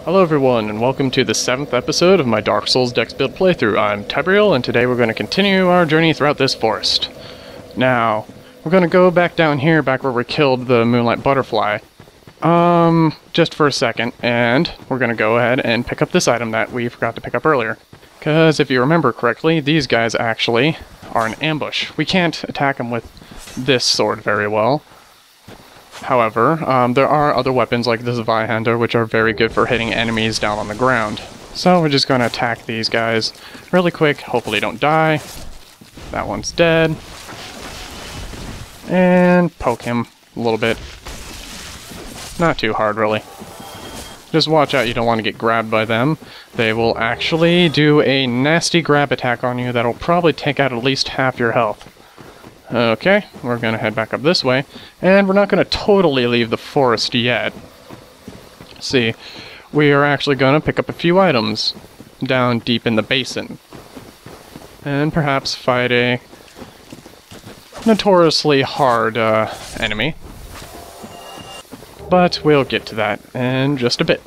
Hello everyone, and welcome to the 7th episode of my Dark Souls Dex Build playthrough. I'm Tybriel, and today we're going to continue our journey throughout this forest. Now, we're going to go back down here, back where we killed the Moonlight Butterfly, just for a second, and we're going to go ahead and pick up this item that we forgot to pick up earlier. Because if you remember correctly, these guys actually are an ambush. We can't attack them with this sword very well. However, there are other weapons like the Zweihander, which are very good for hitting enemies down on the ground. So we're just going to attack these guys really quick, hopefully don't die. That one's dead. And poke him a little bit. Not too hard, really. Just watch out, you don't want to get grabbed by them. They will actually do a nasty grab attack on you that'll probably take out at least half your health. Okay, we're going to head back up this way, and we're not going to totally leave the forest yet. See, we are actually going to pick up a few items down deep in the basin, and perhaps fight a notoriously hard enemy. But we'll get to that in just a bit.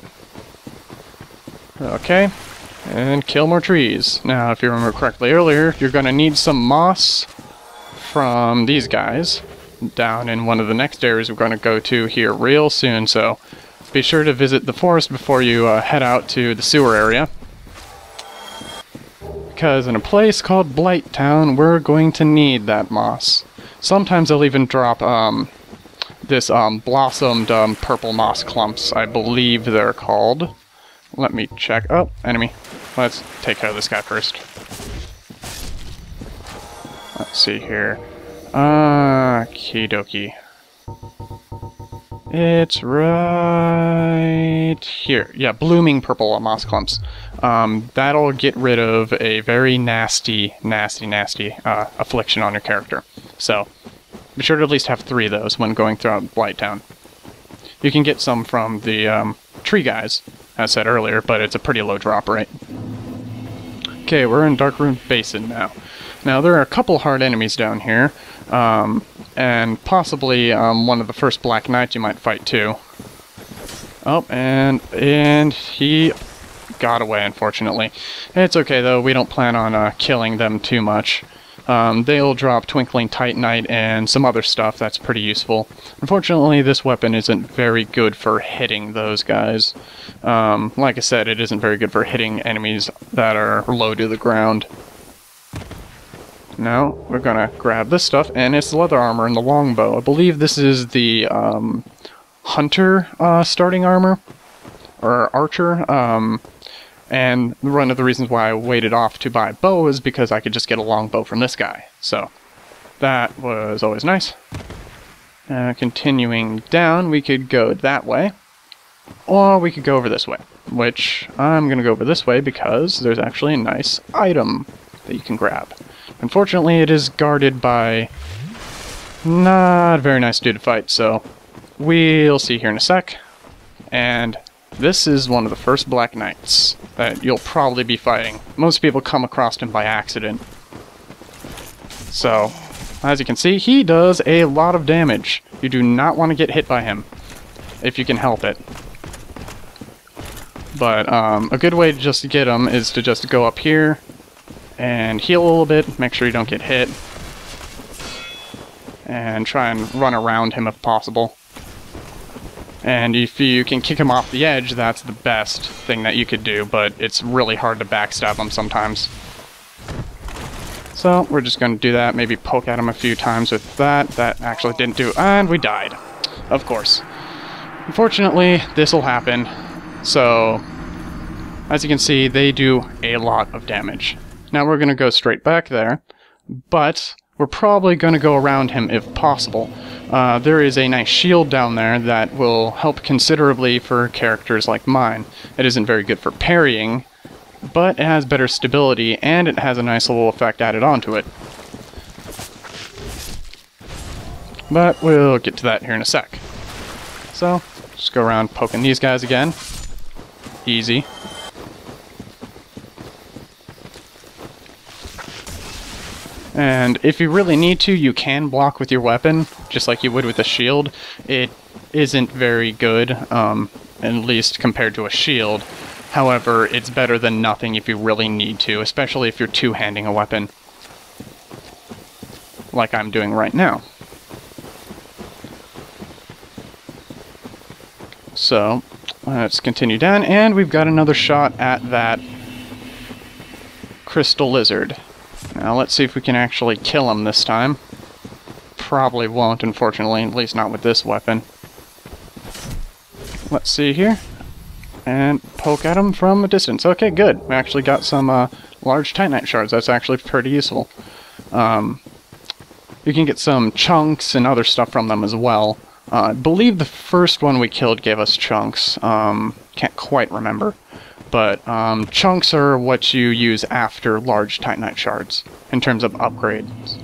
Okay, and kill more trees. Now, if you remember correctly earlier, you're going to need some moss from these guys down in one of the next areas we're going to go to here real soon, so be sure to visit the forest before you head out to the sewer area. Because in a place called Blight Town, we're going to need that moss. Sometimes they'll even drop this blossomed purple moss clumps, I believe they're called. Let me check. Oh, enemy. Let's take care of this guy first. Let's see here. Okie dokie. It's right here. Yeah, blooming purple moss clumps. That'll get rid of a very nasty affliction on your character. So, be sure to at least have 3 of those when going throughout Blight Town. You can get some from the tree guys, as said earlier, but it's a pretty low drop rate. Okay, we're in Darkroot Basin now. Now, there are a couple hard enemies down here, and possibly one of the first Black Knights you might fight too. Oh, and he got away, unfortunately. It's okay, though. We don't plan on killing them too much. They'll drop Twinkling Titanite and some other stuff that's pretty useful. Unfortunately, this weapon isn't very good for hitting those guys. Like I said, it isn't very good for hitting enemies that are low to the ground. Now, we're gonna grab this stuff, and it's the leather armor and the longbow. I believe this is the hunter starting armor, or archer, and one of the reasons why I waited off to buy a bow is because I could just get a longbow from this guy. So, that was always nice. Continuing down, we could go that way, or we could go over this way, which I'm gonna go over this way because there's actually a nice item that you can grab. Unfortunately, it is guarded by not a very nice dude to fight, so we'll see here in a sec. And this is one of the first Black Knights that you'll probably be fighting. Most people come across him by accident. So, as you can see, he does a lot of damage. You do not want to get hit by him, if you can help it. But a good way to just get him is to just go up here and heal a little bit, make sure you don't get hit, and try and run around him if possible. And if you can kick him off the edge, that's the best thing that you could do, but it's really hard to backstab him sometimes. So, we're just going to do that, maybe poke at him a few times with that. That actually didn't do, and we died. Of course. Unfortunately, this will happen, so as you can see, they do a lot of damage. Now we're going to go straight back there, but we're probably going to go around him if possible. There is a nice shield down there that will help considerably for characters like mine. It isn't very good for parrying, but it has better stability, and it has a nice little effect added onto it. But we'll get to that here in a sec. So, just go around poking these guys again. Easy. And if you really need to, you can block with your weapon, just like you would with a shield. It isn't very good, at least compared to a shield. However, it's better than nothing if you really need to, especially if you're two-handing a weapon. Like I'm doing right now. So, let's continue down, and we've got another shot at that crystal lizard. Now let's see if we can actually kill him this time. Probably won't, unfortunately, at least not with this weapon. Let's see here. And poke at him from a distance. Okay, good. We actually got some large titanite shards. That's actually pretty useful. You can get some chunks and other stuff from them as well. I believe the first one we killed gave us chunks. Can't quite remember. But chunks are what you use after large titanite shards in terms of upgrades.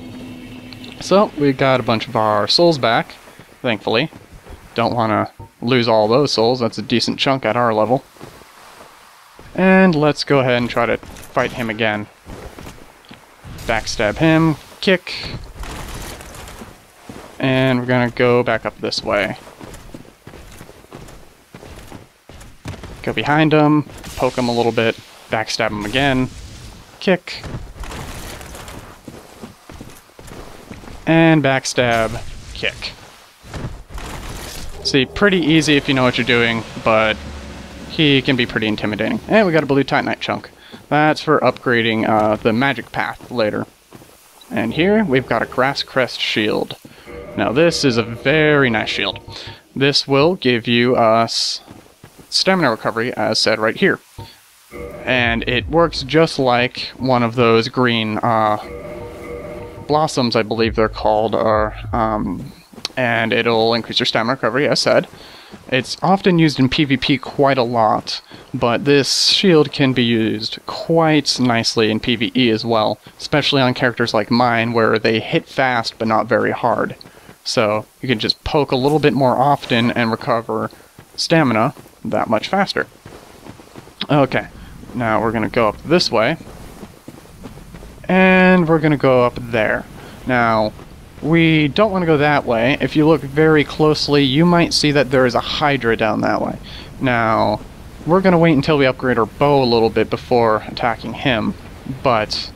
So, we got a bunch of our souls back, thankfully. Don't want to lose all those souls. That's a decent chunk at our level. And let's go ahead and try to fight him again. Backstab him, kick. And we're gonna go back up this way. Go behind him, poke him a little bit, backstab him again, kick. And backstab, kick. See, pretty easy if you know what you're doing, but he can be pretty intimidating. And we got a blue titanite chunk. That's for upgrading the magic path later. And here, we've got a grass crest shield. Now this is a very nice shield. This will give you stamina recovery, as said right here. And it works just like one of those green blossoms, I believe they're called, and it'll increase your stamina recovery, as said. It's often used in PvP quite a lot, but this shield can be used quite nicely in PvE as well, especially on characters like mine, where they hit fast but not very hard. So you can just poke a little bit more often and recover stamina that much faster. Okay, now we're going to go up this way, and we're going to go up there. Now, we don't want to go that way. If you look very closely, you might see that there is a Hydra down that way. Now, we're going to wait until we upgrade our bow a little bit before attacking him, but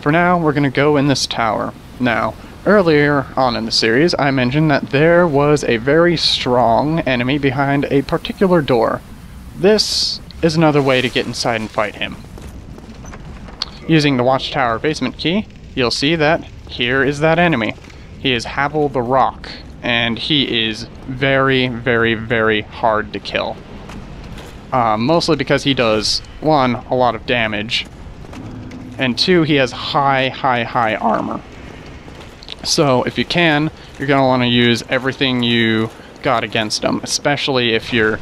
for now, we're going to go in this tower. Now, earlier on in the series, I mentioned that there was a very strong enemy behind a particular door. This is another way to get inside and fight him. Using the Watchtower basement key, you'll see that here is that enemy. He is Havel the Rock, and he is very, very, very hard to kill. Mostly because he does, one, a lot of damage, and two, he has high armor. So, if you can, you're going to want to use everything you got against him, especially if you're,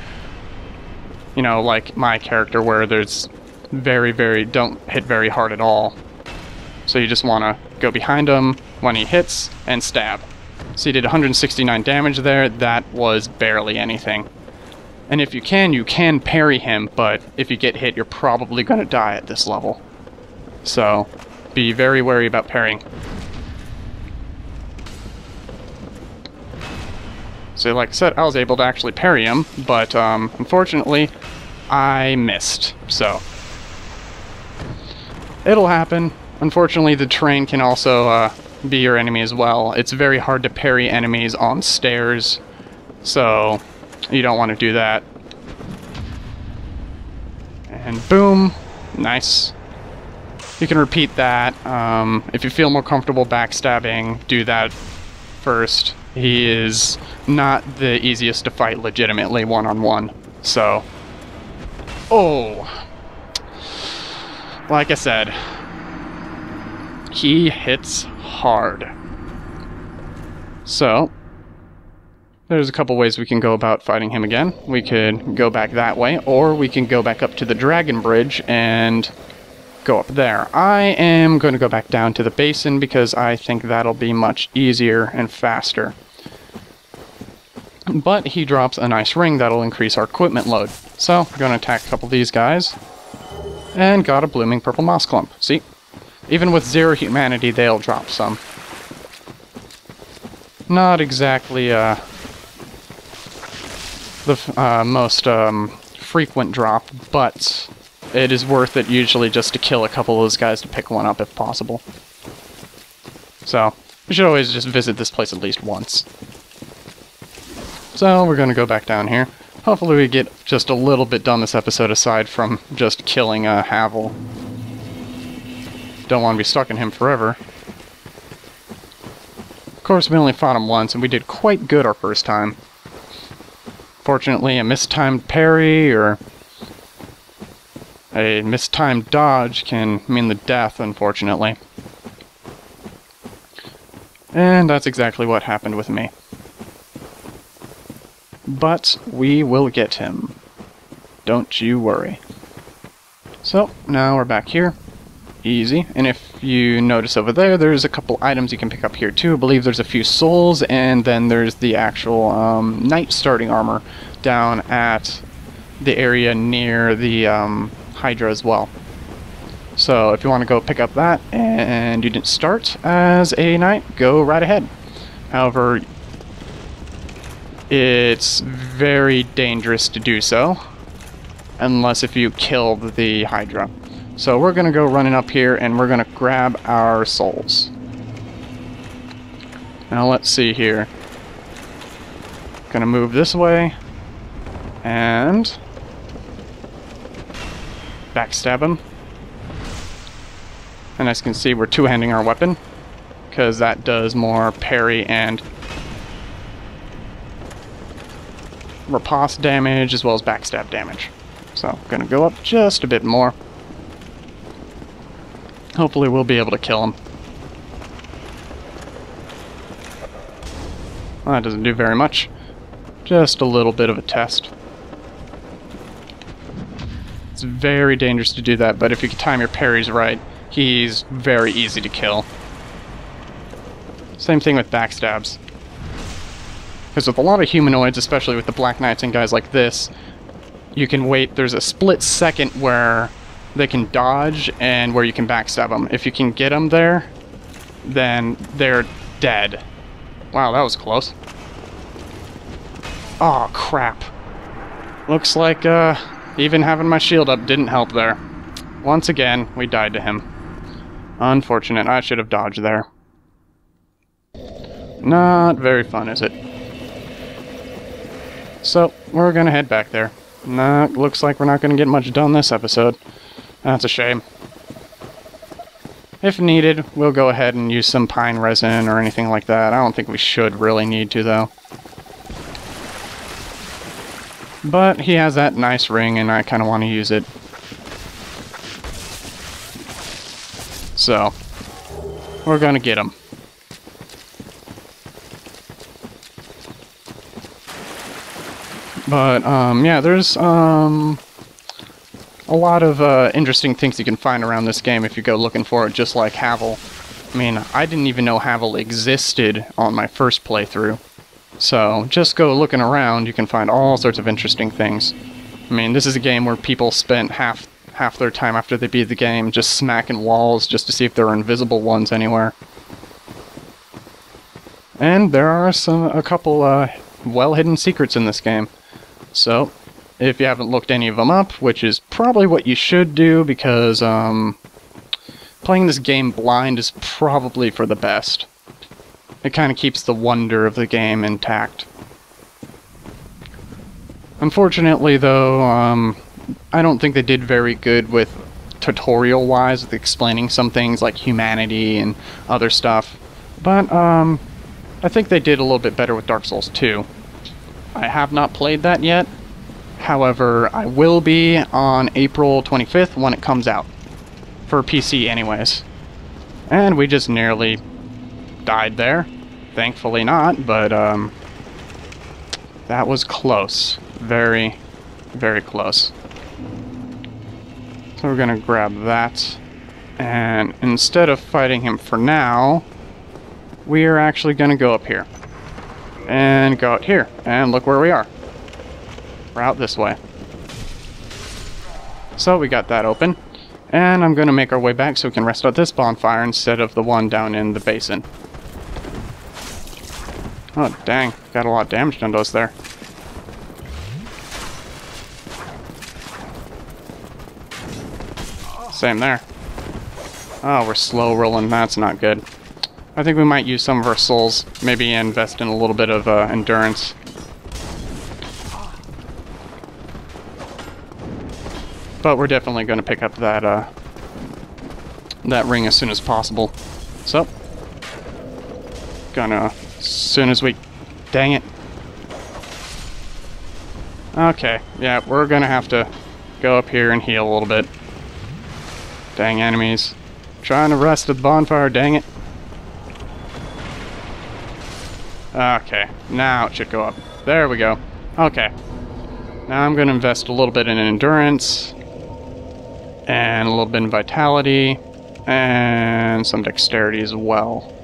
you know, like my character, where there's don't hit very hard at all. So you just want to go behind him when he hits and stab. So he did 169 damage there. That was barely anything. And if you can parry him, but if you get hit, you're probably going to die at this level. So be very wary about parrying. So like I said, I was able to actually parry him, but unfortunately, I missed. So it'll happen. Unfortunately, the terrain can also be your enemy as well. It's very hard to parry enemies on stairs, so you don't want to do that. And boom, nice. You can repeat that. If you feel more comfortable backstabbing, do that first. He is not the easiest to fight legitimately one-on-one, so... Oh! Like I said, he hits hard. So, there's a couple ways we can go about fighting him again. We could go back that way, or we can go back up to the Dragon Bridge and go up there. I am going to go back down to the basin because I think that'll be much easier and faster. But he drops a nice ring that'll increase our equipment load. So, we're going to attack a couple of these guys. And got a blooming purple moss clump. See? Even with 0 humanity, they'll drop some. Not exactly the most frequent drop, but it is worth it usually just to kill a couple of those guys to pick one up if possible. So, you should always just visit this place at least once. So, we're going to go back down here. Hopefully we get just a little bit done this episode aside from just killing Havel. Don't want to be stuck in him forever. Of course, we only fought him once, and we did quite good our first time. Fortunately, a mistimed parry or a mistimed dodge can mean the death, unfortunately. And that's exactly what happened with me. But we will get him. Don't you worry. So, now we're back here. Easy. And if you notice over there, there's a couple items you can pick up here too. I believe there's a few souls, and then there's the actual knight starting armor down at the area near the Hydra as well. So if you want to go pick up that and you didn't start as a knight, go right ahead. However, it's very dangerous to do so unless if you kill the Hydra. So we're going to go running up here and we're going to grab our souls. Now let's see here. Going to move this way and backstab him. And as you can see, we're two-handing our weapon because that does more parry and riposte damage as well as backstab damage. So going to go up just a bit more. Hopefully we'll be able to kill him. Well, that doesn't do very much. Just a little bit of a test. It's very dangerous to do that, but if you can time your parries right, he's very easy to kill. Same thing with backstabs. Because with a lot of humanoids, especially with the Black Knights and guys like this, you can wait, there's a split second where they can dodge and where you can backstab them. If you can get them there, then they're dead. Wow, that was close. Oh, crap. Looks like even having my shield up didn't help there. Once again, we died to him. Unfortunate. I should have dodged there. Not very fun, is it? So, we're gonna head back there. Looks like we're not gonna get much done this episode. That's a shame. If needed, we'll go ahead and use some pine resin or anything like that. I don't think we should really need to, though. But he has that nice ring, and I kind of want to use it. So, we're going to get him. But, yeah, there's, a lot of interesting things you can find around this game if you go looking for it, just like Havel. I mean, I didn't even know Havel existed on my first playthrough. So, just go looking around, you can find all sorts of interesting things. I mean, this is a game where people spent half their time after they beat the game just smacking walls just to see if there are invisible ones anywhere. And there are a couple well-hidden secrets in this game. So, if you haven't looked any of them up, which is probably what you should do, because playing this game blind is probably for the best. It kind of keeps the wonder of the game intact. Unfortunately, though, I don't think they did very good with tutorial-wise, with explaining some things like humanity and other stuff. But, I think they did a little bit better with Dark Souls 2. I have not played that yet. However, I will be on April 25th when it comes out. For PC anyways. And we just nearly died there. Thankfully not, but that was close. Very, very close. So we're gonna grab that. And instead of fighting him for now, we are actually gonna go up here. And go out here. And look where we are. We're out this way. So we got that open. And I'm going to make our way back so we can rest at this bonfire instead of the one down in the basin. Oh, dang. Got a lot of damage done to us there. Same there. Oh, we're slow rolling. That's not good. I think we might use some of our souls. Maybe invest in a little bit of endurance. But we're definitely going to pick up that that ring as soon as possible. So, as soon as we... Dang it. Okay, yeah, we're gonna have to go up here and heal a little bit. Dang enemies. Trying to rest at the bonfire, dang it. Okay, now it should go up. There we go. Okay. Now I'm gonna invest a little bit in endurance, and a little bit in vitality, and some dexterity as well.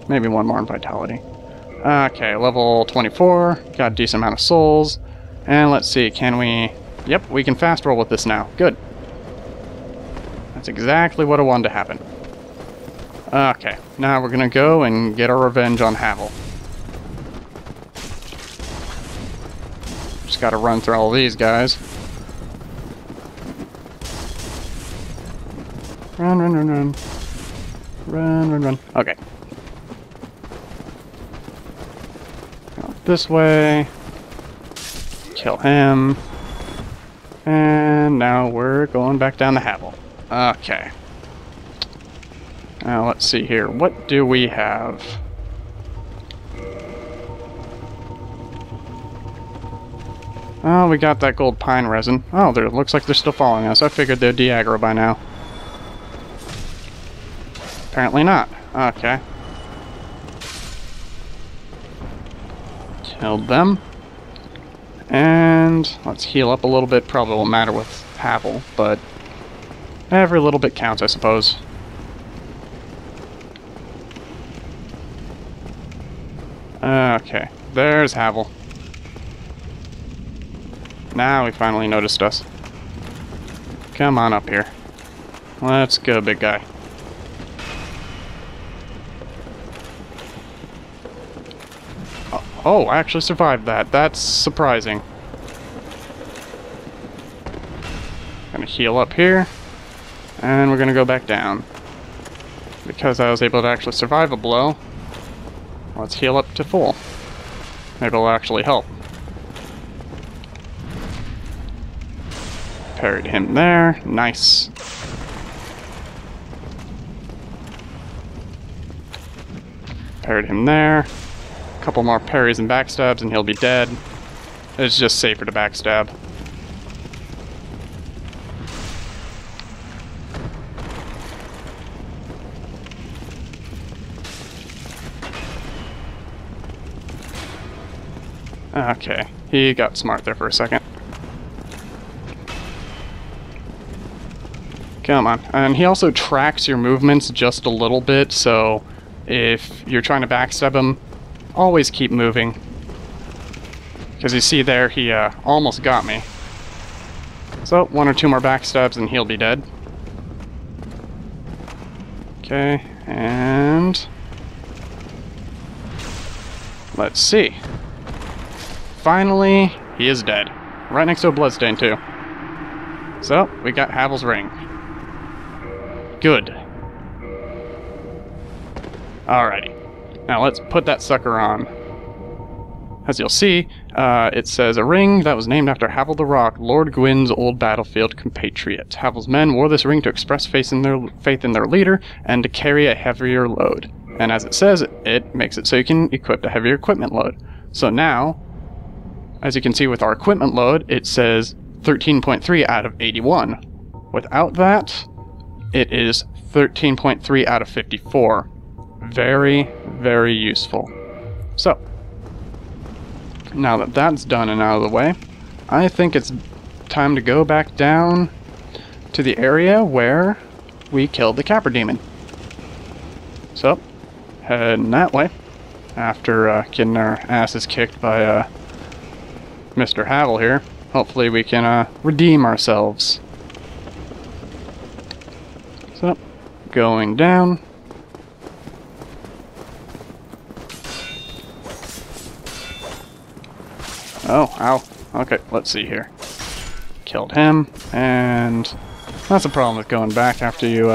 Maybe one more in vitality. Okay, level 24, got a decent amount of souls, and let's see, can we... Yep, we can fast roll with this now. Good. That's exactly what I wanted to happen. Okay, now we're gonna go and get our revenge on Havel. Just gotta run through all these guys. Run, run, run, run. Run, run, run. Okay. Go this way. Kill him. And now we're going back down the Havel. Okay. Now let's see here. What do we have? Oh, we got that gold pine resin. Oh, there looks like they're still following us. I figured they'd de-aggro by now. Apparently not. Okay. Killed them. And let's heal up a little bit. Probably won't matter with Havel, but every little bit counts, I suppose. Okay, there's Havel. Now he finally noticed us. Come on up here. Let's go, big guy. Oh, I actually survived that. That's surprising. Gonna heal up here. And we're gonna go back down. Because I was able to actually survive a blow, let's heal up to full. Maybe it'll actually help. Parried him there. Nice. Parried him there. A couple more parries and backstabs and he'll be dead. It's just safer to backstab. Okay, he got smart there for a second. Come on. And he also tracks your movements just a little bit, so if you're trying to backstab him, always keep moving. Because you see there, he almost got me. So, one or two more backstabs and he'll be dead. Okay, and... let's see. Finally, he is dead. Right next to a bloodstain, too. So, we got Havel's ring. Good. Alrighty. Now let's put that sucker on. As you'll see, it says, a ring that was named after Havel the Rock, Lord Gwyn's old battlefield compatriot. Havel's men wore this ring to express faith in their leader and to carry a heavier load. And as it says, it makes it so you can equip a heavier equipment load. So now, as you can see with our equipment load, it says 13.3 out of 81. Without that, it is 13.3 out of 54. Very, very useful. So, now that that's done and out of the way, I think it's time to go back down to the area where we killed the Capra Demon. So, heading that way, after getting our asses kicked by Mr. Havel here. Hopefully we can redeem ourselves. So, going down. Oh, ow. Okay, let's see here. Killed him, and That's the problem with going back after you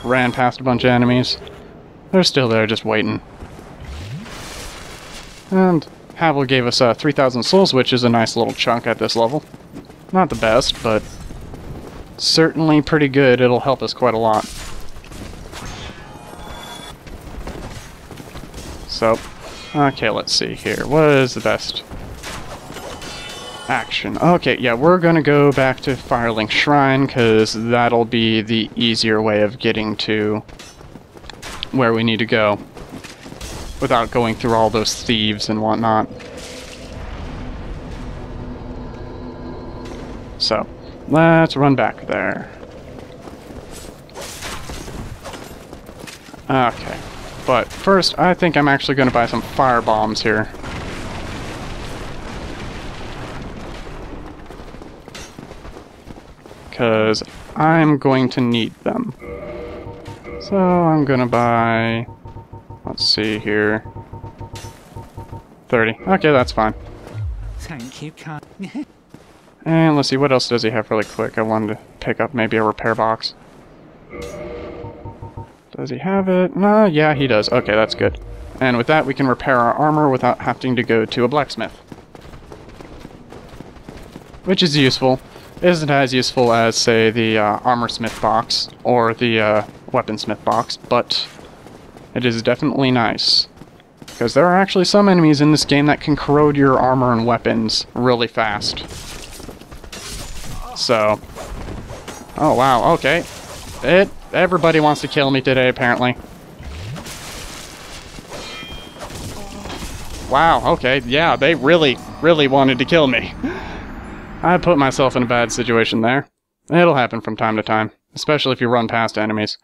ran past a bunch of enemies. They're still there, just waiting. And Havel gave us 3,000 souls, which is a nice little chunk at this level. Not the best, but certainly pretty good. It'll help us quite a lot. So, okay, let's see here. What is the best action? Okay, yeah, we're gonna go back to Firelink Shrine, because that'll be the easier way of getting to where we need to go without going through all those thieves and whatnot. So, let's run back there. Okay, but first, I think I'm actually going to buy some fire bombs here. Because I'm going to need them. So I'm going to buy, let's see here, 30. Okay, that's fine. Thank you, And let's see, what else does he have really quick? I wanted to pick up maybe a repair box. Does he have it? No, yeah, he does. Okay, that's good. And with that, we can repair our armor without having to go to a blacksmith. Which is useful. Isn't as useful as, say, the armorsmith box or the weaponsmith box, but it is definitely nice. Because there are actually some enemies in this game that can corrode your armor and weapons really fast. So, oh wow, okay. Everybody wants to kill me today, apparently. Wow, okay, yeah, they really wanted to kill me. I put myself in a bad situation there. It'll happen from time to time, especially if you run past enemies.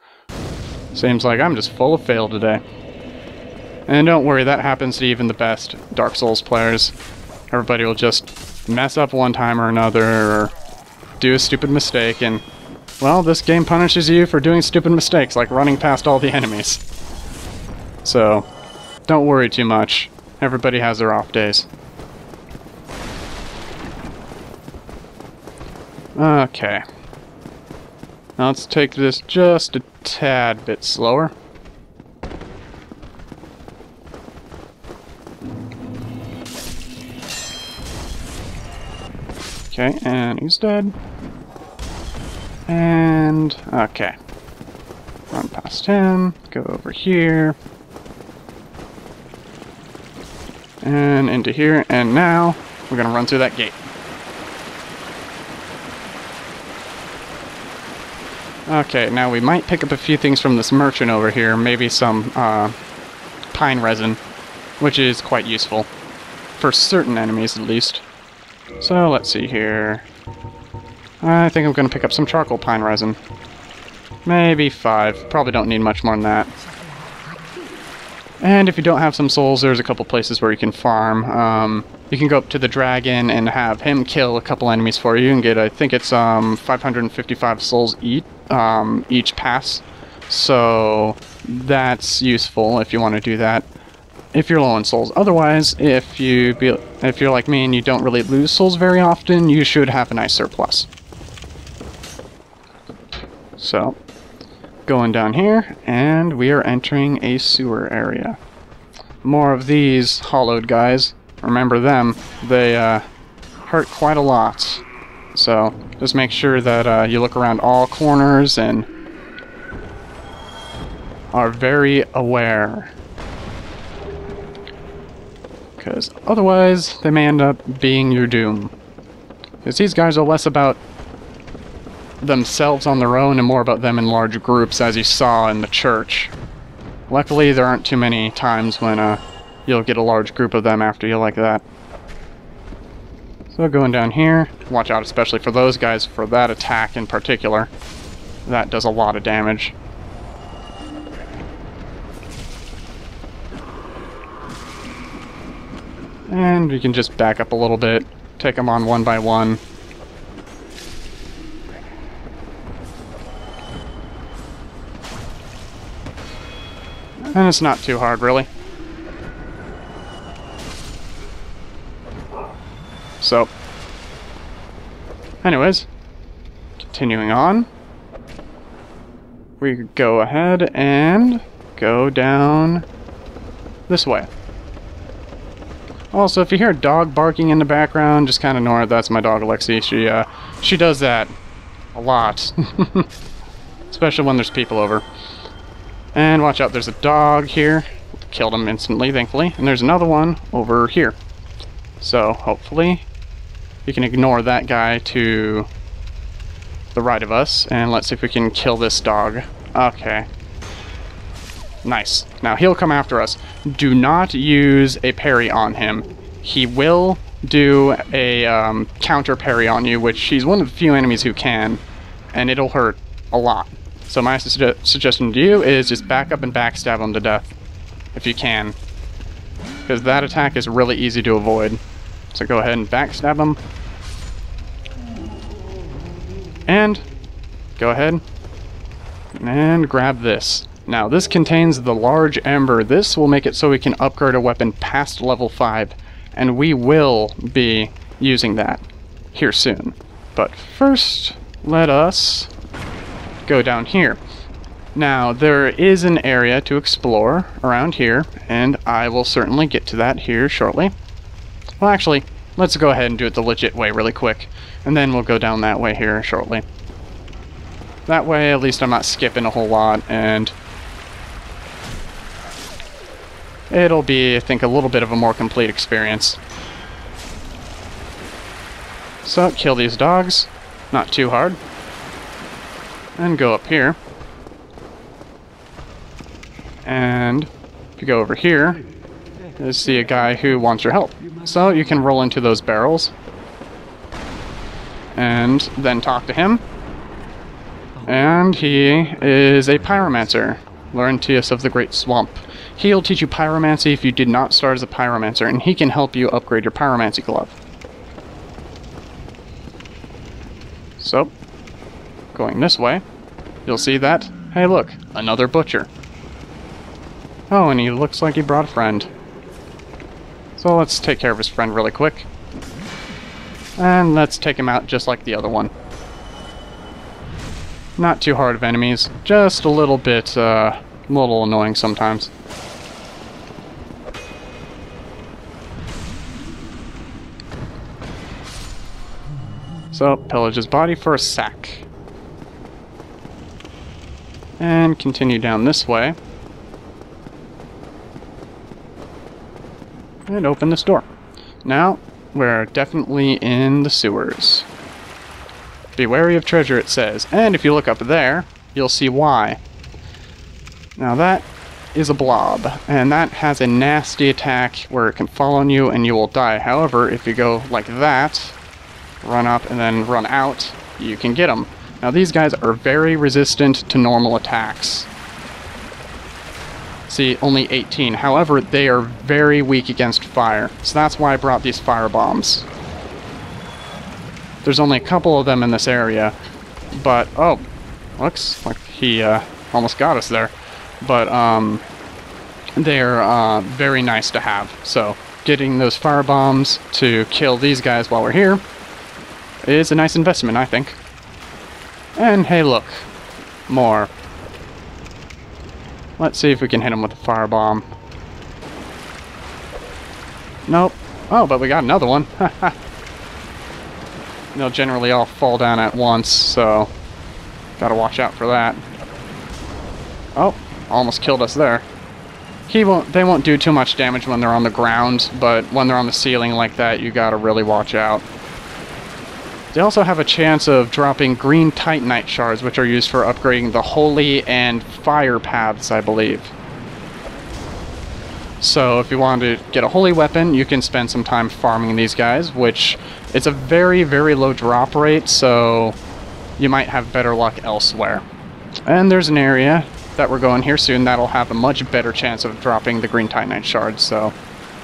Seems like I'm just full of fail today. And don't worry, that happens to even the best Dark Souls players. Everybody will just mess up one time or another, or do a stupid mistake, and, well, this game punishes you for doing stupid mistakes, like running past all the enemies. So, don't worry too much. Everybody has their off days. Okay. Now let's take this just a tad bit slower. Okay, and he's dead. And, okay. Run past him, go over here. And into here, and now we're gonna run through that gate. Okay, now we might pick up a few things from this merchant over here, maybe some pine resin, which is quite useful. For certain enemies, at least. So, let's see here. I think I'm going to pick up some charcoal pine resin. Maybe 5. Probably don't need much more than that. And if you don't have some souls, there's a couple places where you can farm. You can go up to the dragon and have him kill a couple enemies for you and get, I think it's 555 souls each pass. So that's useful if you want to do that. If you're low on souls. Otherwise, if you're like me and you don't really lose souls very often, you should have a nice surplus. So, going down here, and we are entering a sewer area. More of these hollowed guys. Remember them, they hurt quite a lot. So, just make sure that you look around all corners and are very aware. Because otherwise, they may end up being your doom. Because these guys are less about themselves on their own and more about them in large groups, as you saw in the church. Luckily, there aren't too many times when you'll get a large group of them after you like that. So going down here, watch out especially for those guys, for that attack in particular. That does a lot of damage. And we can just back up a little bit, take them on one by one. And it's not too hard, really. So, anyways, continuing on, we go ahead and go down this way. Also, if you hear a dog barking in the background, just kind of ignore it. That's my dog, Alexi. She does that a lot. Especially when there's people over. And watch out, there's a dog here. Killed him instantly, thankfully. And there's another one over here. So, hopefully, you can ignore that guy to the right of us. And let's see if we can kill this dog. Okay. Nice. Now, he'll come after us. Do not use a parry on him. He will do a counter parry on you, which he's one of the few enemies who can, and it'll hurt a lot. So my suggestion to you is just back up and backstab him to death, if you can. Because that attack is really easy to avoid. So go ahead and backstab him. And go ahead and grab this. Now, this contains the large ember. This will make it so we can upgrade our weapon past level 5, and we will be using that here soon. But first, let us go down here. Now, there is an area to explore around here, and I will certainly get to that here shortly. Well, actually, let's go ahead and do it the legit way really quick, and then we'll go down that way here shortly. That way, at least I'm not skipping a whole lot, and it'll be, I think, a little bit of a more complete experience. So, kill these dogs. Not too hard. And go up here. And if you go over here, you see a guy who wants your help. So, you can roll into those barrels. And then talk to him. And he is a pyromancer. Laurentius of the Great Swamp. He'll teach you pyromancy if you did not start as a pyromancer, and he can help you upgrade your pyromancy glove. So, going this way, you'll see that, hey look, another butcher. Oh, and he looks like he brought a friend. So let's take care of his friend really quick. And let's take him out just like the other one. Not too hard of enemies, just a little bit, little annoying sometimes. So, pillage his body for a sack. And continue down this way. And open this door. Now, we're definitely in the sewers. Be wary of treasure, it says. And if you look up there, you'll see why. Now that is a blob, and that has a nasty attack where it can fall on you and you will die. However, if you go like that, run up and then run out, you can get them. Now these guys are very resistant to normal attacks. See, only 18. However, they are very weak against fire. So that's why I brought these fire bombs. There's only a couple of them in this area, but, oh, looks like he almost got us there. But they're very nice to have. So getting those fire bombs to kill these guys while we're here is a nice investment, I think. And hey, look, more. Let's see if we can hit him with a firebomb. Nope. Oh, but we got another one. They'll generally all fall down at once, so gotta watch out for that. Oh, almost killed us there. They won't do too much damage when they're on the ground, but when they're on the ceiling like that, you gotta really watch out. They also have a chance of dropping green titanite shards, which are used for upgrading the holy and fire paths, I believe. So if you want to get a holy weapon, you can spend some time farming these guys, which it's a very, very low drop rate, so you might have better luck elsewhere. And there's an area that we're going here soon that'll have a much better chance of dropping the green titanite shards, so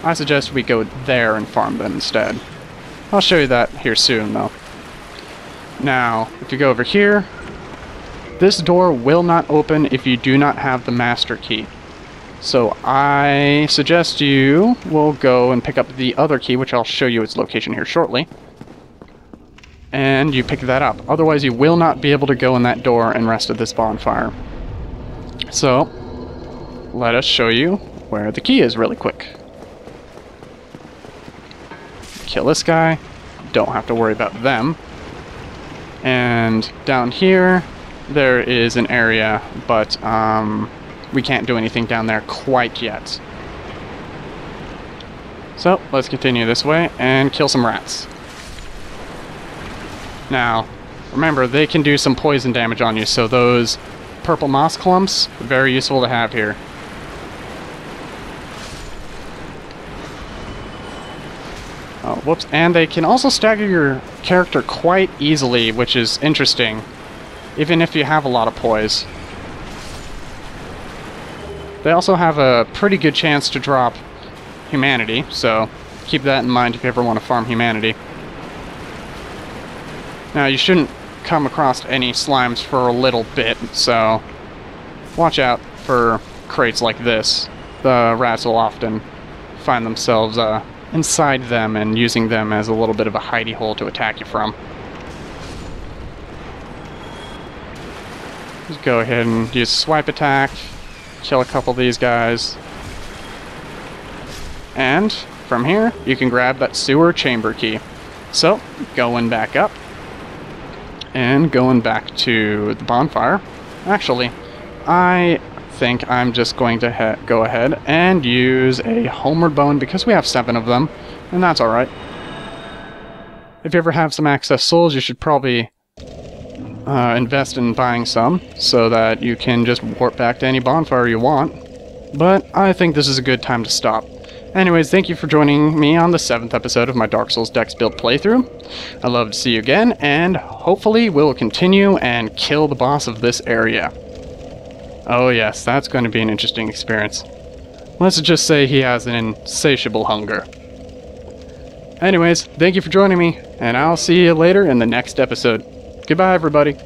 I suggest we go there and farm them instead. I'll show you that here soon, though. Now, if you go over here, this door will not open if you do not have the master key. So I suggest you will go and pick up the other key, which I'll show you its location here shortly. And you pick that up. Otherwise, you will not be able to go in that door and rest at this bonfire. So, let us show you where the key is really quick. Kill this guy. Don't have to worry about them. And down here, there is an area, but we can't do anything down there quite yet. So, let's continue this way and kill some rats. Now, remember, they can do some poison damage on you, so those purple moss clumps, very useful to have here. Oh, whoops. And they can also stagger your character quite easily, which is interesting, even if you have a lot of poise. They also have a pretty good chance to drop humanity, so keep that in mind if you ever want to farm humanity. Now, you shouldn't come across any slimes for a little bit, so watch out for crates like this. The rats will often find themselves inside them and using them as a little bit of a hidey hole to attack you from. Just go ahead and use a swipe attack, kill a couple of these guys. And from here, you can grab that sewer chamber key. So, going back up, and going back to the bonfire. Actually, I think I'm just going to go ahead and use a homeward bone because we have 7 of them, and that's alright. If you ever have some excess souls, you should probably invest in buying some so that you can just warp back to any bonfire you want. But I think this is a good time to stop. Anyways, thank you for joining me on the 7th episode of my Dark Souls Dex build playthrough. I'd love to see you again, and hopefully we'll continue and kill the boss of this area. Oh yes, that's going to be an interesting experience. Let's just say he has an insatiable hunger. Anyways, thank you for joining me, and I'll see you later in the next episode. Goodbye, everybody.